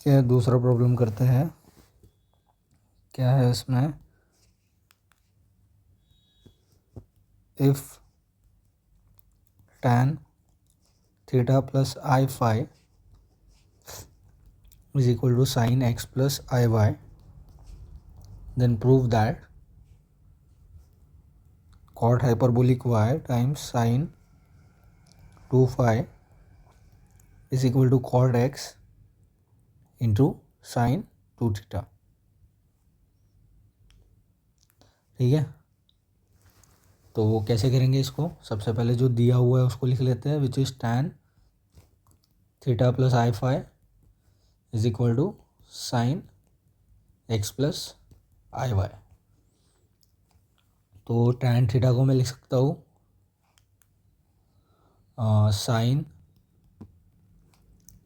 ठीक है, दूसरा प्रॉब्लम करते हैं। क्या है इसमें, if tan theta plus I phi is equal to sin x plus iy, then prove that cot hyperbolic y times sin 2 phi is equal to cot x into sin 2 theta। ठीक है, तो वो कैसे करेंगे इसको, सबसे पहले जो दिया हुआ है उसको लिख लेते हैं, which is tan theta plus I phi is equal to sine x plus I Y. तो tan थीटा को मैं लिख सकता हूँ साइन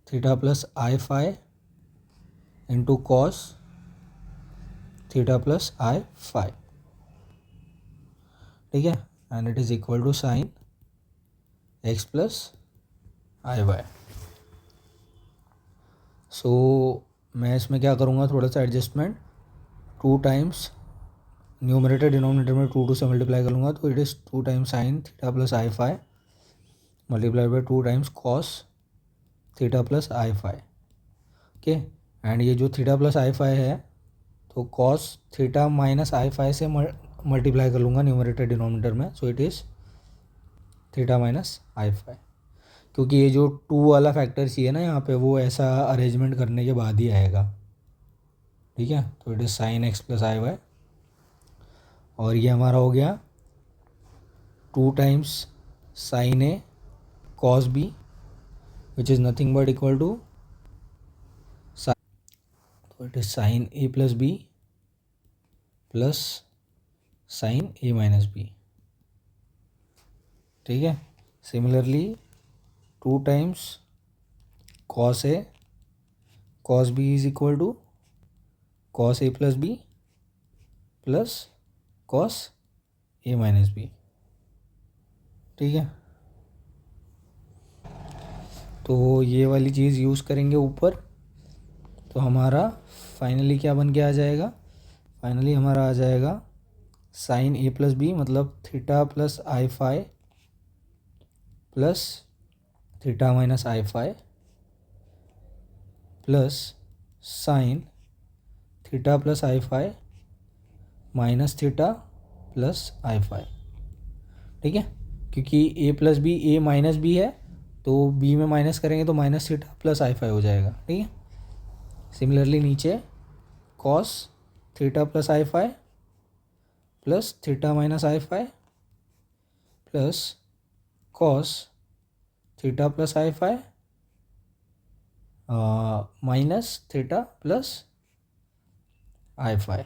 थीटा प्लस आई phi into cos theta plus आई फाई। ठीक है, and it is equal to sine x plus I Y. So मैं इसमें क्या करूँगा, थोड़ा सा एडजस्टमेंट, 2 टाइम्स न्यूमरेटर डिनोमिनेटर में 2 से मल्टीप्लाई कर लूँगा, तो it is 2 times sine theta plus I phi multiply by 2 times cos theta plus I phi. Okay, and ये जो थीटा प्लस आई फाई है, तो कॉस थीटा माइनस आई फाई से मल्टीप्लाई कर लूँगा न्यूमरेटर डिनोमिनेटर में, so it is theta minus I phi. क्योंकि ये जो 2 वाला फैक्टर चाहिए ना यहाँ पे, वो ऐसा अरेंजमेंट करने के बाद ही आएगा। ठीक है, तो it is sine x plus I Y, और ये हमारा हो गया 2 times sine A cos B which is nothing but equal to, तो it is sine A plus B plus sine A minus B. ठीक है, similarly 2 times cos A cos B is equal to cos A plus B plus cos A minus B. ठीक है, तो ये वाली चीज़ use करेंगे ऊपर, तो हमारा फाइनली क्या बन के आ जाएगा, फाइनली हमारा आ जाएगा साइन ए प्लस बी, मतलब थीटा प्लस आई फाई प्लस थीटा माइनस आई phi plus sine theta plus आई फाई माइनस थीटा प्लस आई फाई। ठीक है, क्योंकि A plus B A minus B है, तो बी में माइनस करेंगे तो माइनस थीटा प्लस आई phi हो जाएगा। ठीक है, सिमिलरली नीचे कॉस थीटा प्लस आई फाई प्लस थीटा माइनस आई phi plus cos theta plus आई फाई माइनस थीटा प्लस आई फाई,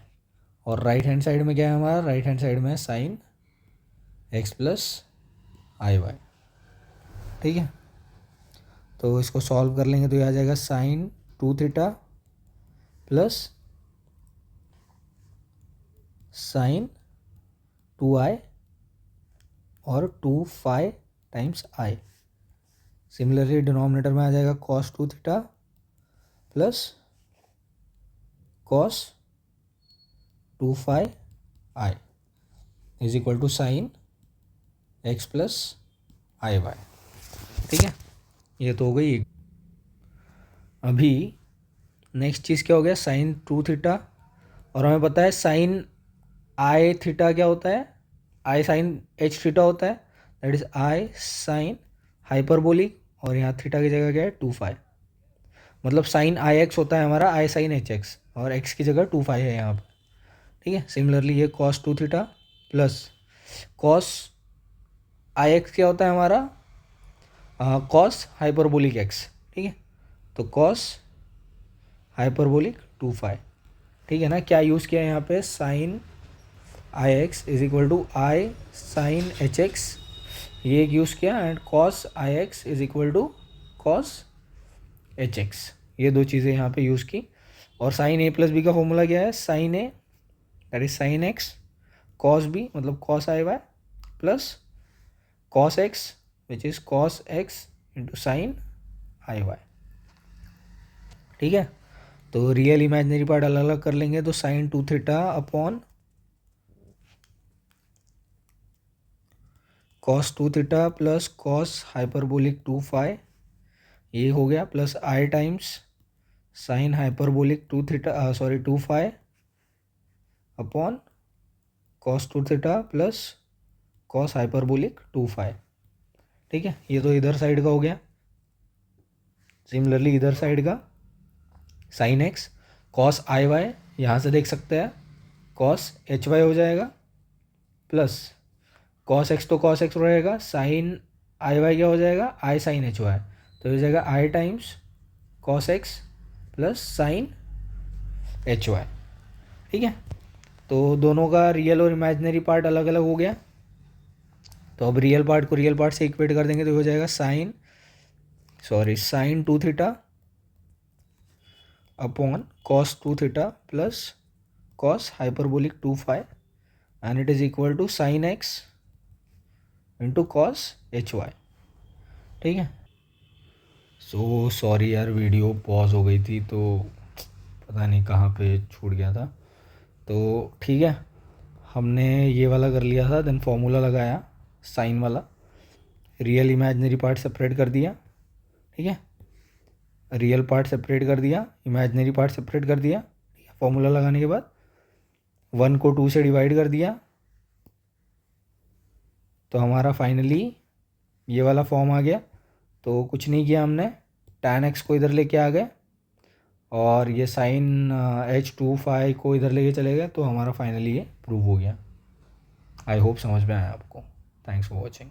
और राइट हैंड साइड में क्या है हमारा, राइट हैंड साइड में साइन एक्स प्लस आई वाई। ठीक है, तो इसको सॉल्व कर लेंगे तो ये आ जाएगा sine 2 theta plus sine 2 i और 2 phi times i. Similarly denominator में आ जाएगा cos 2 theta plus cos 2 phi i is equal to sine x plus I Y. ठीक है, ये तो हो गई। अभी नेक्स्ट चीज़ क्या हो गया, साइन 2 थीटा, और हमें पता है साइन आई थीटा क्या होता है, आई साइन एच थीटा होता है, that is I sine hyperbolic, और यहाँ थीटा की जगह क्या है 2 फाई, मतलब साइन आई एक्स होता है हमारा आई साइन एच एक्स, और एक्स की जगह 2 फाई है यहाँ पर। ठीक है, सिमिलरली ये cos 2 theta plus cos I x क्या होता है हमारा कॉस हाइपरबोलिक एक्स। ठीक है, तो कॉस हाइपरबोलिक 2 फाई। ठीक है ना, क्या यूज़ किया है यहाँ पे, sine I X is equal to I sine H X, ये एक यूज़ किया, and cos I X is equal to cos H X, ये 2 चीज़ें यहाँ पे यूज़ की। और साइन ए प्लस बी का फॉर्मूला क्या है, sine A that is sine X cos B मतलब cos I Y plus cos X which is cos X into sine I Y. ठीक है, तो रियल इमेजिनरी पार्ट अलग अलग कर लेंगे, तो sine 2 theta upon cos 2 theta plus cos hyperbolic 2 phi, ये हो गया, plus I times sine hyperbolic 2 theta 2 phi upon cos 2 theta plus cos hyperbolic 2 phi. ठीक है, ये तो इधर साइड का हो गया। सिमिलरली इधर साइड का sign X cos I Y, यहाँ से देख सकते हैं कॉस एच वाई हो जाएगा, प्लस कॉस एक्स तो कॉस एक्स रहेगा, साइन आई वाई क्या हो जाएगा, आई साइन एच वाई, तो हो जाएगा I times cos X plus sine H Y. ठीक है, तो दोनों का रियल और इमेजिनरी पार्ट अलग अलग हो गया। तो अब रियल पार्ट को रियल पार्ट से इक्वेट कर देंगे, तो हो जाएगा sine 2 theta upon cos 2 theta plus cos hyperbolic 2 phi, and it is equal to sine x into cos h Y. ठीक है, सो सॉरी यार, वीडियो पॉज हो गई थी तो पता नहीं कहाँ पे छूट गया था। तो ठीक है, हमने ये वाला कर लिया था, देन फॉर्मूला लगाया साइन वाला, रियल इमेजिनरी पार्ट सेपरेट कर दिया। ठीक है, रियल पार्ट सेपरेट कर दिया, इमेजिनरी पार्ट सेपरेट कर दिया। फॉर्मूला लगाने के बाद 1 को 2 से डिवाइड कर दिया, तो हमारा फाइनली ये वाला फॉर्म आ गया। तो कुछ नहीं किया हमने, tan x को इधर लेके आ गए और ये साइन h2 फाई को इधर लेके चले गए, तो हमारा फाइनली ये प्रूव हो गया। आई होप समझ में आया आपको। Thanks for watching.